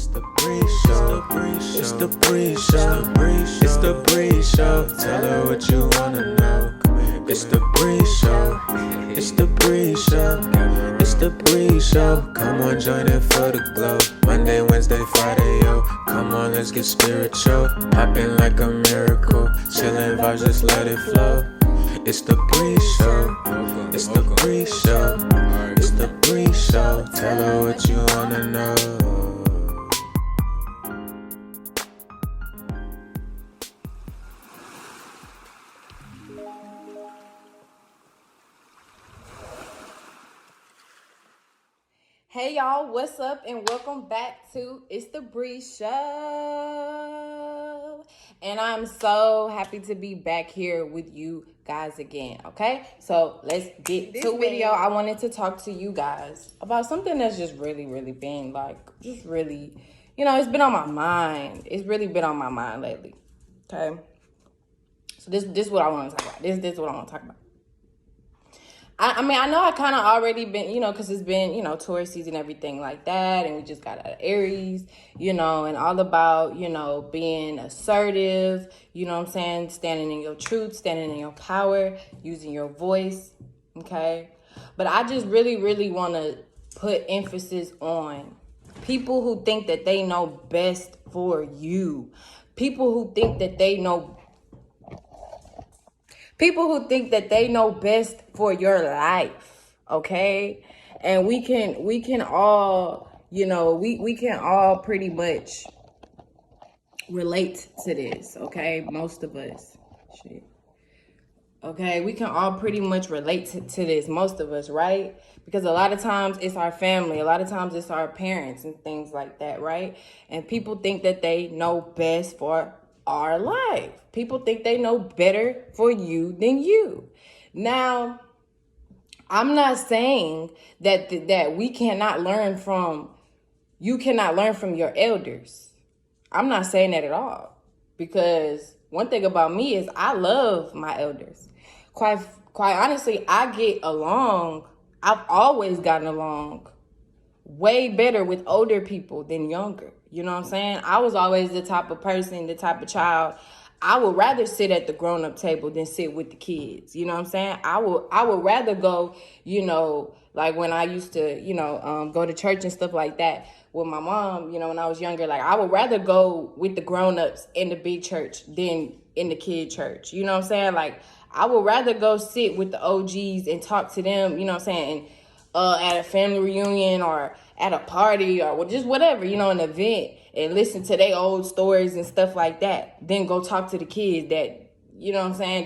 the Bree Show. It's the Bree Show. It's the Bree Show. Tell her what you wanna know. It's the Bree Show. It's the Bree Show. It's the Bree Show. Come on, join it for the glow. Monday, Wednesday, Friday, yo. Come on, let's get spiritual. Popping like a miracle. Chillin' vibes, just let it flow. It's the Bree Show. It's the Bree Show. It's the Bree Show. Tell her what you wanna know. Hey y'all, what's up and welcome back to It's the Bree Show. And I'm so happy to be back here with you guys again, okay? So let's get to the video. I wanted to talk to you guys about something that's just really been it's been on my mind. It's really been on my mind lately, okay? So this is what I want to talk about. This is what I want to talk about. I mean, I know I kind of already been, because it's been, tourist season, everything like that. And we just got out of Aries, and all about, being assertive, what I'm saying? Standing in your truth, standing in your power, using your voice, okay? But I just really want to put emphasis on people who think that they know best for you. People who think that they know best for your life, okay? And we can all, we can all pretty much relate to this, okay? Most of us, okay? We can all pretty much relate to this, most of us, right? Because a lot of times it's our family, a lot of times it's our parents and things like that, right? And people think that they know best for our life. People think they know better for you than you. Now, I'm not saying that we cannot learn from, you cannot learn from your elders. I'm not saying that at all. Because one thing about me is I love my elders. Quite honestly, I've always gotten along way better with older people than younger. You know what I'm saying? I was always the type of person, the type of child, I would rather sit at the grown-up table than sit with the kids. You know what I'm saying? I would rather go, like when I used to, go to church and stuff like that with my mom, when I was younger, like I would rather go with the grown-ups in the big church than in the kid church. You know what I'm saying? Like I would rather go sit with the OGs and talk to them, you know what I'm saying? And, at a family reunion or at a party or just whatever, an event, and listen to their old stories and stuff like that. Then go talk to the kids that,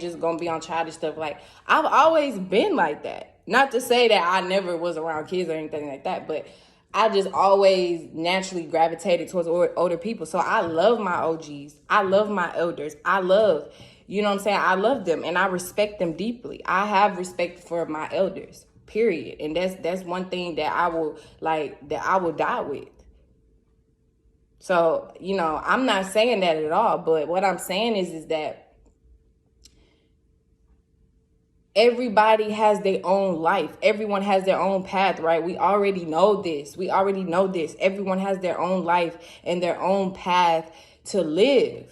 just gonna be on childish stuff. Like, I've always been like that. Not to say that I never was around kids or anything like that, but I just always naturally gravitated towards older people. So I love my OGs. I love my elders. I love them and I respect them deeply. I have respect for my elders. Period. And that's one thing that I will die with. So, I'm not saying that at all, but what I'm saying is that everybody has their own life. Everyone has their own path, right? We already know this. Everyone has their own life and their own path to live.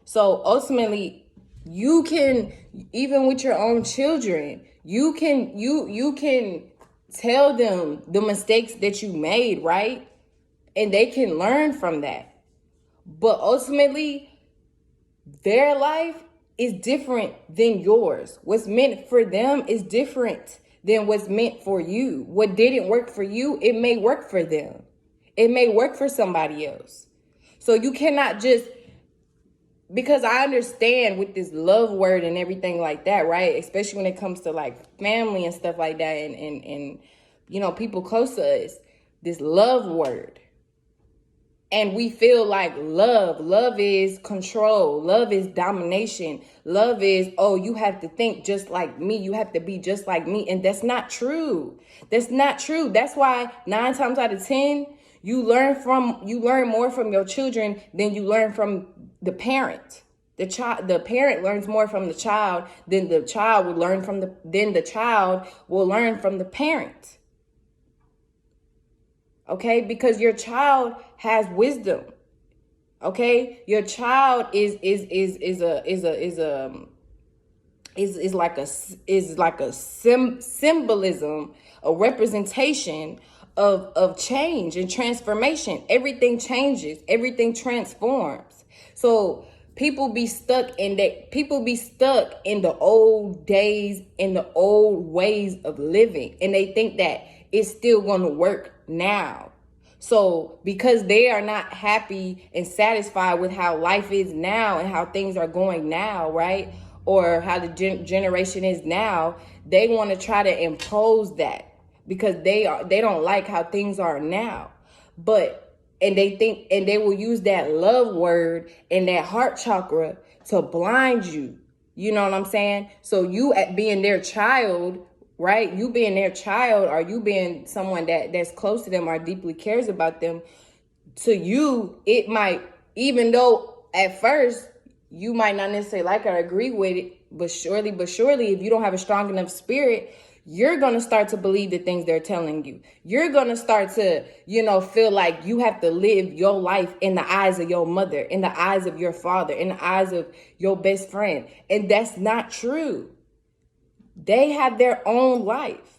So ultimately, you can, even with your own children, you can tell them the mistakes that you made, right? And they can learn from that. But ultimately, their life is different than yours. What's meant for them is different than what's meant for you. What didn't work for you, it may work for them. It may work for somebody else. So you cannot just, because I understand with this love word and everything like that, right? Especially when it comes to like family and stuff like that and people close to us, this love word. And we feel like love is control. Love is domination. Love is, you have to think just like me. You have to be just like me. And that's not true. That's why 9 times out of 10, you learn more from your children than you learn from the parent. The parent learns more from the child than the child will learn from the parent. Okay, because your child has wisdom. Okay, your child is like a symbolism, a representation of change and transformation. Everything changes, everything transforms. So people be stuck in the old days, in the old ways of living, and they think that it's still gonna work now. So because they are not happy and satisfied with how life is now and how things are going now, right? Or how the generation is now, they want to try to impose that because they don't like how things are now. But and they think, and they will use that love word and that heart chakra to blind you. You know what I'm saying? So you, at being their child, right? You being their child, or you being someone that's close to them or deeply cares about them, to you, it might, even though at first you might not necessarily like or agree with it, but surely, if you don't have a strong enough spirit, you're going to start to believe the things they're telling you. You're going to start to, feel like you have to live your life in the eyes of your mother, in the eyes of your father, in the eyes of your best friend. And that's not true. They have their own life.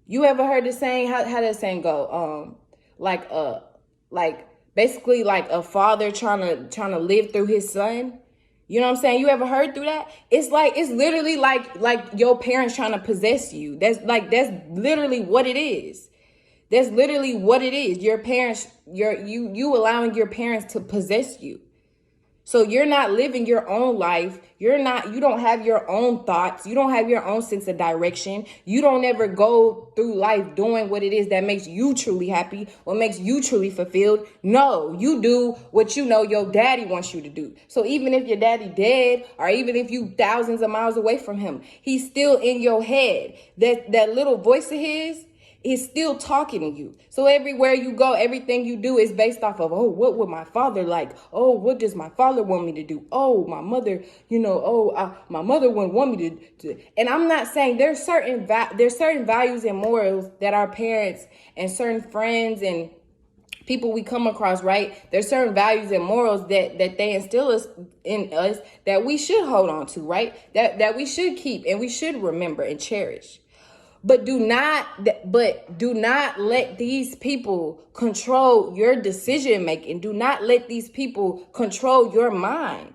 You ever heard the saying, how that saying go? Like basically like a father trying to live through his son. You know what I'm saying? You ever heard through that? It's literally like your parents trying to possess you. That's literally what it is. That's literally what it is. Your parents, you allowing your parents to possess you. So you're not living your own life. You don't have your own thoughts. You don't have your own sense of direction. You don't ever go through life doing what it is that makes you truly happy, what makes you truly fulfilled. No, you do what you know your daddy wants you to do. So even if your daddy dead, or even if you thousands of miles away from him, he's still in your head. That little voice of his is still talking to you. So everywhere you go, everything you do is based off of, oh, what would my father like? Oh, what does my father want me to do? Oh, my mother, my mother wouldn't want me to. And I'm not saying there's certain values and morals that our parents and certain friends and people we come across, right? There's certain values and morals that they instill in us that we should hold on to, right? That we should keep and we should remember and cherish. But do not let these people control your decision making. Do not let these people control your mind.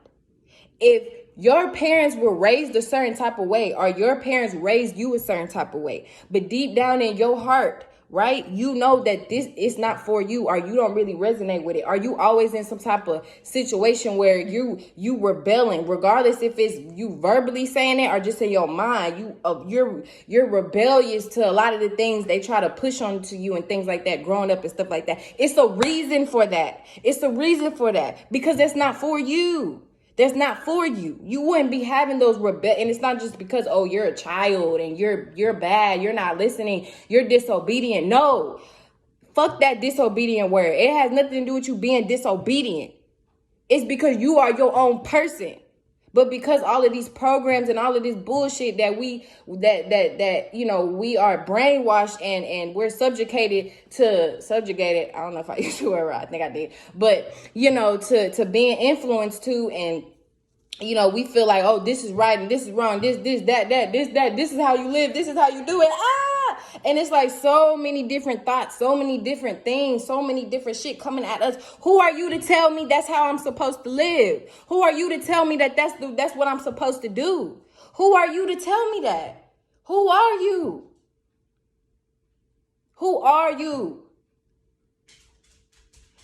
If your parents were raised a certain type of way, or your parents raised you a certain type of way, but deep down in your heart, right, you know that this is not for you, or you don't really resonate with it. Are you always in some type of situation where you rebelling, regardless if it's you verbally saying it or just in your mind? You're rebellious to a lot of the things they try to push onto you and things like that, growing up and stuff like that. It's a reason for that. It's a reason for that, because that's not for you. That's not for you. You wouldn't be having those and it's not just because, oh, you're a child and you're bad, you're not listening, you're disobedient. No, fuck that disobedient word. It has nothing to do with you being disobedient. It's because you are your own person. But because all of these programs and all of this bullshit that we are brainwashed and we're subjugated. I don't know if I used the word right. I think I did. But, to being influenced to, and, we feel like, oh, this is right and this is wrong. This, that, this is how you live. This is how you do it. And it's like so many different thoughts, so many different things, so many different shit coming at us. Who are you to tell me that's how I'm supposed to live? Who are you to tell me that that's what I'm supposed to do? Who are you to tell me that? Who are you? Who are you?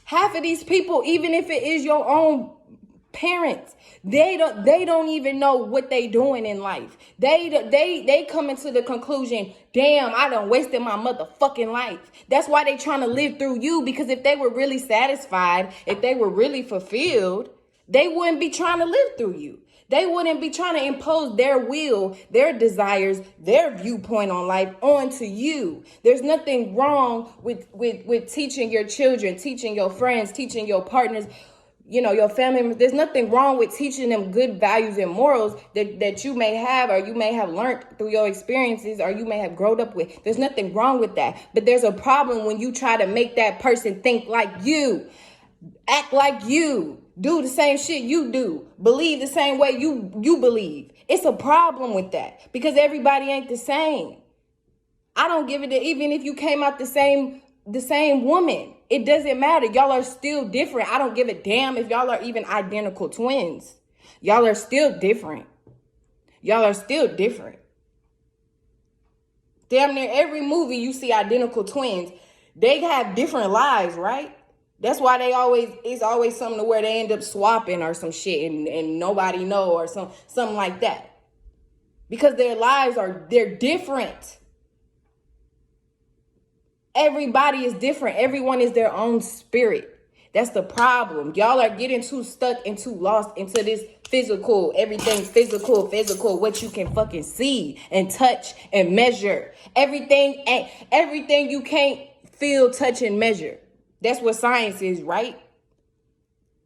Half of these people, even if it is your own parents, they don't even know what they doing in life. They come into the conclusion, damn, I done wasted my motherfucking life. That's why they trying to live through you, because if they were really satisfied, if they were really fulfilled, they wouldn't be trying to live through you. They wouldn't be trying to impose their will, their desires, their viewpoint on life onto you. There's nothing wrong with teaching your children, teaching your friends, teaching your partners, your family members. There's nothing wrong with teaching them good values and morals that you may have, or you may have learned through your experiences, or you may have grown up with. There's nothing wrong with that. But there's a problem when you try to make that person think like you, act like you, do the same shit you do, believe the same way you believe. It's a problem with that because everybody ain't the same. I don't give it even if you came out the same woman. It doesn't matter. Y'all are still different. I don't give a damn if y'all are even identical twins. Y'all are still different. Y'all are still different. Damn near every movie you see identical twins, they have different lives, right? That's why it's always something to where they end up swapping or some shit and nobody know or something like that. Because their lives they're different. Everybody is different. Everyone is their own spirit. That's the problem. Y'all are getting too stuck and too lost into this physical, everything physical, what you can fucking see and touch and measure. Everything you can't feel, touch, and measure. That's what science is, right?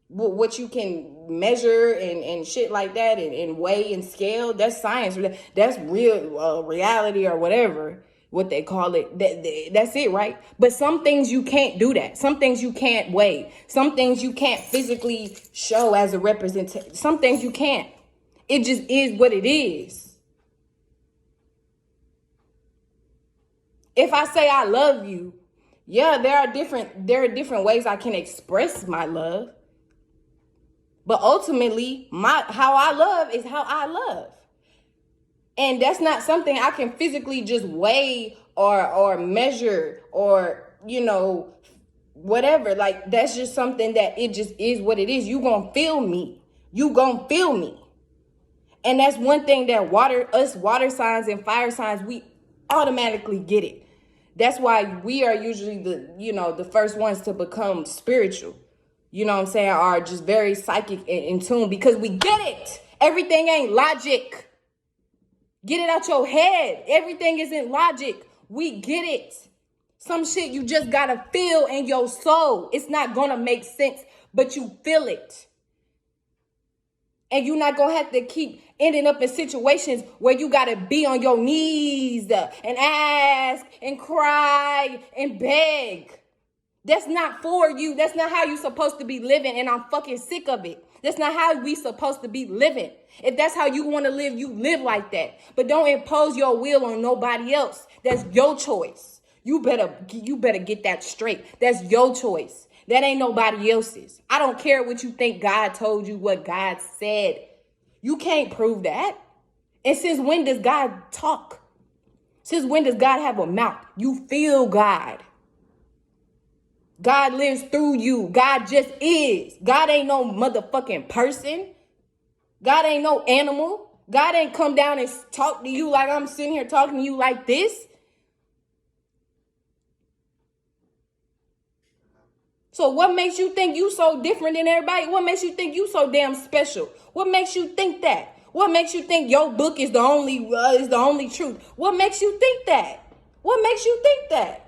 What you can measure and shit like that and weigh and scale, that's science. That's real reality or whatever, what they call it. That's it, right? But some things you can't do that. Some things you can't weigh. Some things you can't physically show as a representation. Some things you can't. It just is what it is. If I say I love you, yeah, there are different ways I can express my love. But ultimately, how I love is how I love. And that's not something I can physically just weigh or measure or, whatever. Like, that's just something that it just is what it is. You gonna feel me. You gonna feel me. And that's one thing that water signs and fire signs, we automatically get it. That's why we are usually the first ones to become spiritual. You know what I'm saying? Are just very psychic and in tune because we get it. Everything ain't logic. Get it out your head. Everything isn't logic. We get it. Some shit you just gotta feel in your soul. It's not gonna make sense, but you feel it. And you're not gonna have to keep ending up in situations where you gotta be on your knees and ask and cry and beg. That's not for you. That's not how you're supposed to be living, and I'm fucking sick of it. That's not how we supposed to be living. If that's how you want to live, you live like that. But don't impose your will on nobody else. That's your choice. You better get that straight. That's your choice. That ain't nobody else's. I don't care what you think God told you, what God said. You can't prove that. And since when does God talk? Since when does God have a mouth? You feel God. God lives through you. God just is. God ain't no motherfucking person. God ain't no animal. God ain't come down and talk to you like I'm sitting here talking to you like this. So what makes you think you so different than everybody? What makes you think you so damn special? What makes you think that? What makes you think your book is the only truth? What makes you think that? What makes you think that?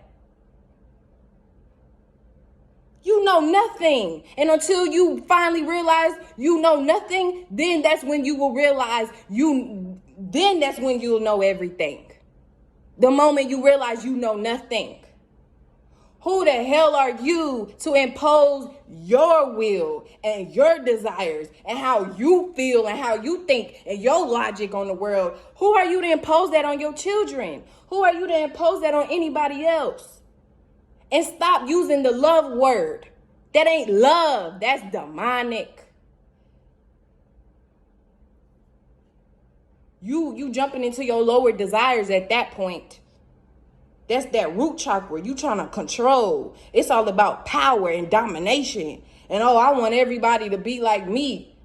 You know nothing. And until you finally realize you know nothing, then that's when you will realize then that's when you'll know everything. The moment you realize you know nothing. Who the hell are you to impose your will and your desires and how you feel and how you think and your logic on the world? Who are you to impose that on your children? Who are you to impose that on anybody else? And stop using the love word. That ain't love. That's demonic. You jumping into your lower desires at that point. That's that root chakra. You trying to control. It's all about power and domination. And I want everybody to be like me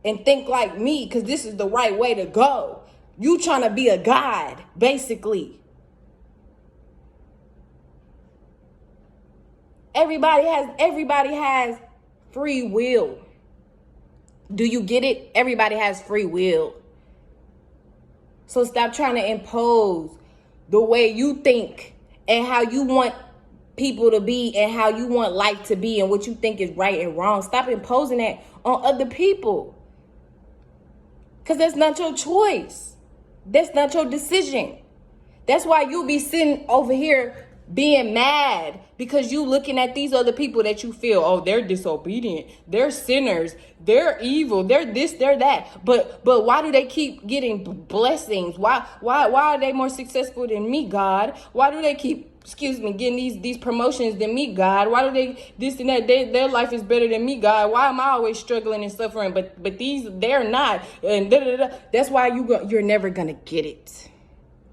and think like me because this is the right way to go. You trying to be a god, basically. Everybody has free will. Do you get it? Everybody has free will. So stop trying to impose the way you think and how you want people to be and how you want life to be and what you think is right and wrong. Stop imposing that on other people. Because that's not your choice. That's not your decision. That's why you'll be sitting over here being mad because you looking at these other people that you feel, oh, they're disobedient, they're sinners, they're evil, they're this, they're that. But why do they keep getting blessings? Why are they more successful than me, God? Why do they keep, getting these promotions than me, God? Why do they this and that? Their life is better than me, God. Why am I always struggling and suffering? But these, they're not. And that's why you're never gonna get it.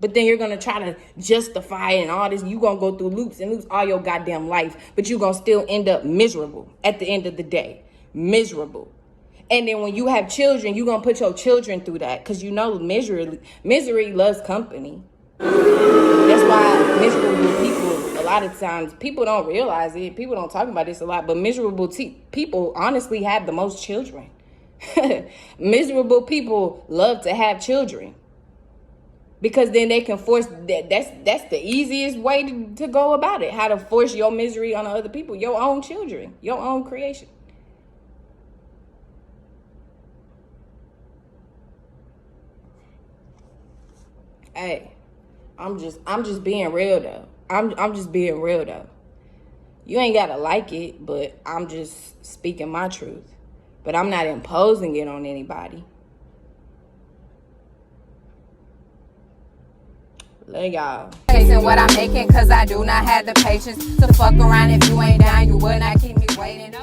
But then you're going to try to justify it and all this. You're going to go through loops and loops all your goddamn life. But you're going to still end up miserable at the end of the day. Miserable. And then when you have children, you're going to put your children through that. Because you know misery loves company. That's why miserable people, a lot of times, people don't realize it. People don't talk about this a lot. But miserable people honestly have the most children. Miserable people love to have children. Because then they can force that's the easiest way to go about it. How to force your misery on other people, your own children, your own creation. Hey, I'm just being real though. I'm just being real though. You ain't gotta like it, but I'm just speaking my truth. But I'm not imposing it on anybody. Let y'all. Chasing what I'm making, cause I do not have the patience to fuck around. If you ain't down, you would not keep me waiting.